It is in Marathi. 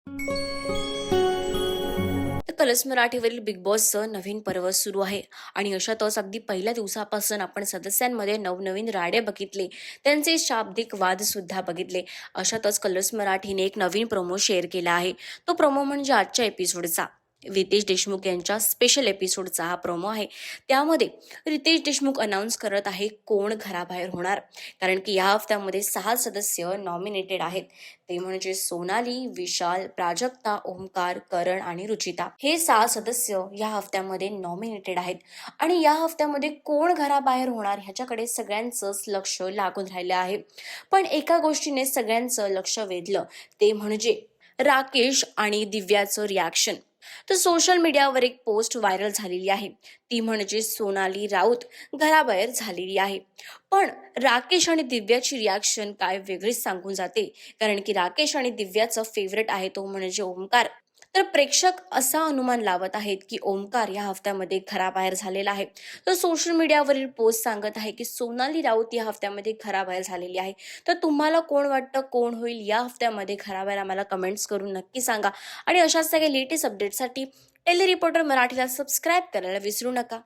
तर कलर्स मराठीवरील बिग बॉसचं नवीन पर्व सुरू आहे आणि अशातच अगदी पहिल्या दिवसापासून आपण सदस्यांमध्ये नवनवीन राडे बघितले, त्यांचे शाब्दिक वाद सुद्धा बघितले. अशातच कलर्स मराठीने एक नवीन प्रोमो शेअर केला आहे. तो प्रोमो म्हणजे आजच्या एपिसोडचा रितेश देशमुख यांच्या स्पेशल एपिसोडचा हा प्रोमो आहे. त्यामध्ये रितेश देशमुख अनाऊन्स करत आहे कोण घराबाहेर होणार, कारण की या हफ्त्यामध्ये 6 सदस्य नॉमिनेटेड आहेत. ते म्हणजे सोनाली, विशाल, प्राजक्ता, ओमकार, करण आणि रुचिता. हे 6 सदस्य या हफ्त्यामध्ये नॉमिनेटेड आहेत आणि या हफ्त्यामध्ये कोण घराबाहेर होणार ह्याच्याकडे सगळ्यांचंच लक्ष लागून राहिलं आहे. पण एका गोष्टीने सगळ्यांचं लक्ष वेधलं, ते म्हणजे राकेश आणि दिव्याचं रिॲक्शन. तर सोशल मीडियावर एक पोस्ट व्हायरल झालेली आहे. ती म्हणजे सोनाली राऊत घराबाहेर झालेली आहे. पण राकेश आणि दिव्याची रिॲक्शन काय वेगळीच सांगून जाते, कारण की राकेश आणि दिव्याचं फेवरेट आहे तो म्हणजे ओमकार. तर प्रेक्षक असा अनुमान लावत आहेत की ओमकार या हफ्त्यामध्ये घराबाहेर झालेला आहे. तर सोशल मीडियावरील पोस्ट सांगत आहे की सोनाली राऊत या हफ्त्यामध्ये घराबाहेर झालेली आहे. तर तुम्हाला कोण वाटतं कोण होईल या हफ्त्यामध्ये घराबाहेर, आम्हाला कमेंट्स करून नक्की सांगा. आणि अशाच सगळ्या लेटेस्ट अपडेटसाठी टेली रिपोर्टर मराठीला सबस्क्राईब करायला विसरू नका.